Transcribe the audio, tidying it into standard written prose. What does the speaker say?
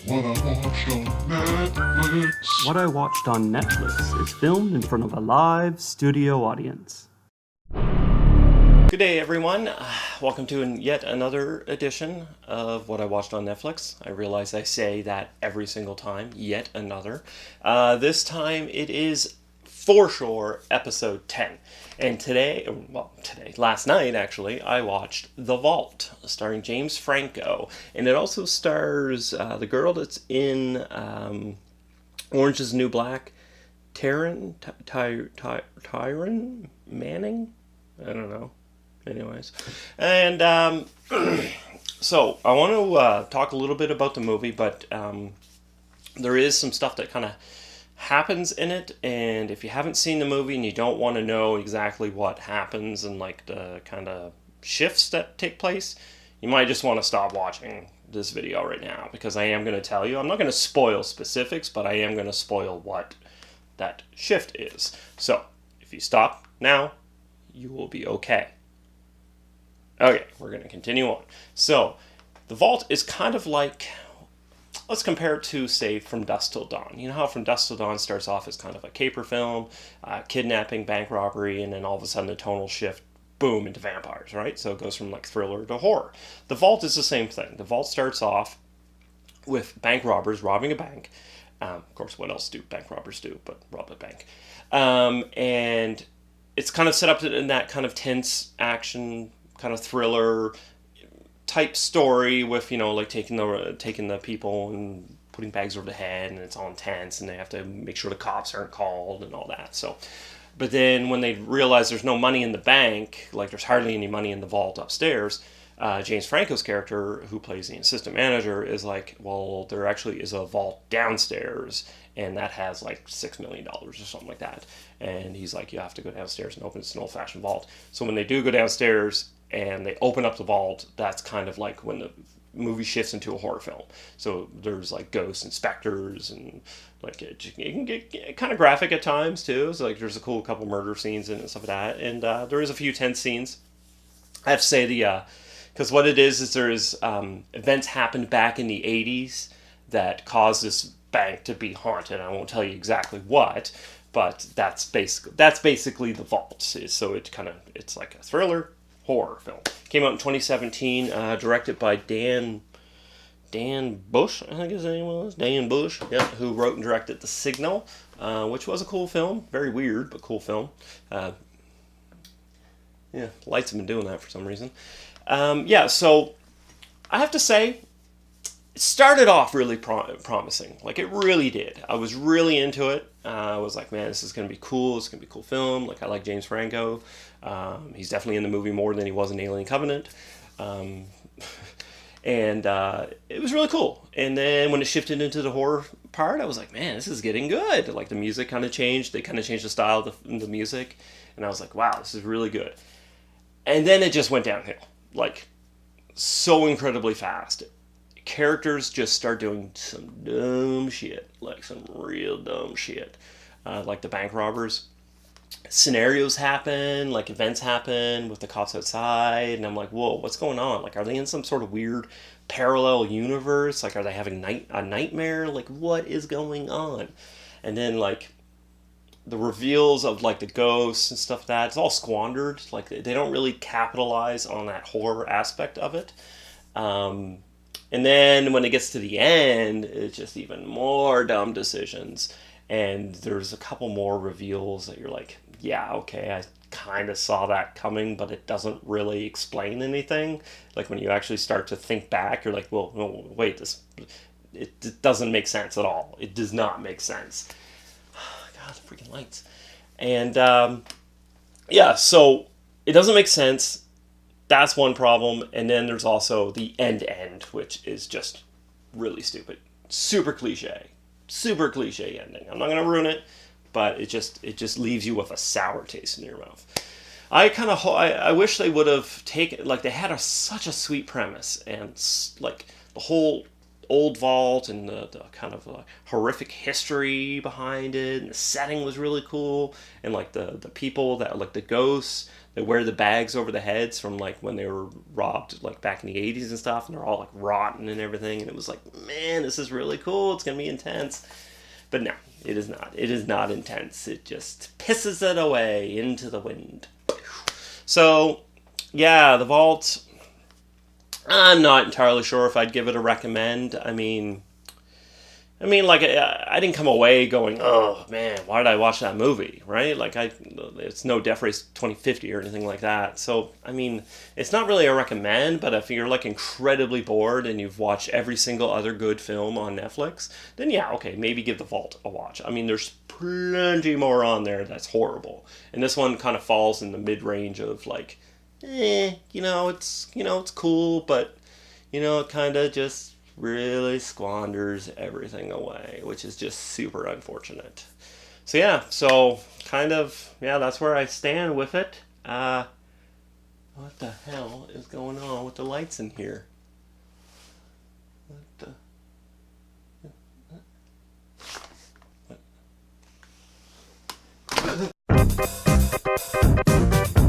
What I watched on Netflix. What I Watched on Netflix is filmed in front of a live studio audience. Good day, everyone. Welcome to yet another edition of What I Watched on Netflix. I realize I say that every single time, yet another. This time it is for sure episode 10. And last night actually, I watched The Vault, starring James Franco. And it also stars the girl that's in Orange is the New Black, Taryn Manning? I don't know. Anyways, and so I want to talk a little bit about the movie, but there is some stuff that kind of happens in it, and if you haven't seen the movie and you don't want to know exactly what happens and like the kind of shifts that take place, you might just want to stop watching this video right now, because I am going to tell you. I'm not going to spoil specifics, but I am going to spoil what that shift is. So if you stop now, you will be okay. Okay, we're going to continue on. So, The Vault is kind of like, let's compare it to, say, From Dusk Till Dawn. You know how From Dusk Till Dawn starts off as kind of a caper film, kidnapping, bank robbery, and then all of a sudden the tonal shift, boom, into vampires, right? So it goes from like thriller to horror. The Vault is the same thing. The Vault starts off with bank robbers robbing a bank. Of course, what else do bank robbers do but rob a bank? And it's kind of set up in that kind of tense action kind of thriller type story with, you know, like taking the people and putting bags over the head, and it's all intense, and they have to make sure the cops aren't called and all that. So, but then when they realize there's no money in the bank, like there's hardly any money in the vault upstairs, James Franco's character, who plays the assistant manager, is like, well, there actually is a vault downstairs, and that has like $6 million or something like that. And he's like, you have to go downstairs and open. It's an old-fashioned vault. So when they do go downstairs and they open up the vault, that's kind of like when the movie shifts into a horror film. So there's like ghosts and specters, and like it can get kind of graphic at times too. So like there's a cool couple murder scenes and stuff like that. And there is a few tense scenes. I have to say because what it is there is events happened back in the 80s that caused this bank to be haunted. I won't tell you exactly what, but that's basically The Vault. So it's like a thriller horror film. Came out in 2017, directed by Dan Bush, I think his name was. Dan Bush, yeah, who wrote and directed The Signal, which was a cool film. Very weird, but cool film. Yeah, Lights have been doing that for some reason. So I have to say, it started off really promising. Like, it really did. I was really into it. I was like, man, this is going to be cool. It's going to be a cool film. Like, I like James Franco. He's definitely in the movie more than he was in Alien Covenant. And it was really cool. And then when it shifted into the horror part, I was like, man, this is getting good. Like, the music kind of changed. They kind of changed the style of the music. And I was like, wow, this is really good. And then it just went downhill. Like, so incredibly fast. Characters just start doing some dumb shit, like some real dumb shit, like the bank robbers. Scenarios happen, like events happen with the cops outside, and I'm like, whoa, what's going on? Like, are they in some sort of weird parallel universe? Like, are they having a nightmare? Like, what is going on? And then, like, the reveals of, like, the ghosts and stuff like that, it's all squandered. Like, they don't really capitalize on that horror aspect of it. And then when it gets to the end, it's just even more dumb decisions. And there's a couple more reveals that you're like, yeah, okay, I kind of saw that coming, but it doesn't really explain anything. Like, when you actually start to think back, you're like, well, no, wait, it doesn't make sense at all. It does not make sense. God, the freaking lights. And, so it doesn't make sense. That's one problem. And then there's also the end, which is just really stupid. Super cliche ending. I'm not going to ruin it, but it just leaves you with a sour taste in your mouth. I wish they would have taken, like, they had such a sweet premise, and like the whole old vault and the kind of horrific history behind it, and the setting was really cool, and like the people that like the ghosts that wear the bags over the heads from like when they were robbed like back in the 80s and stuff, and they're all like rotten and everything, and it was like, man, this is really cool, it's gonna be intense. But no, it is not. It is not intense. It just pisses it away into the wind. So yeah, the vault, I'm not entirely sure if I'd give it a recommend. I mean, like I didn't come away going, oh man, why did I watch that movie, right? Like it's no Death Race 2050 or anything like that. So I mean, it's not really a recommend. But if you're like incredibly bored and you've watched every single other good film on Netflix, then yeah, okay, maybe give The Vault a watch. I mean, there's plenty more on there that's horrible, and this one kind of falls in the mid range of like, it's cool, but it kind of just really squanders everything away, which is just super unfortunate. So yeah, that's where I stand with it. What the hell is going on with the lights in here? What the? What?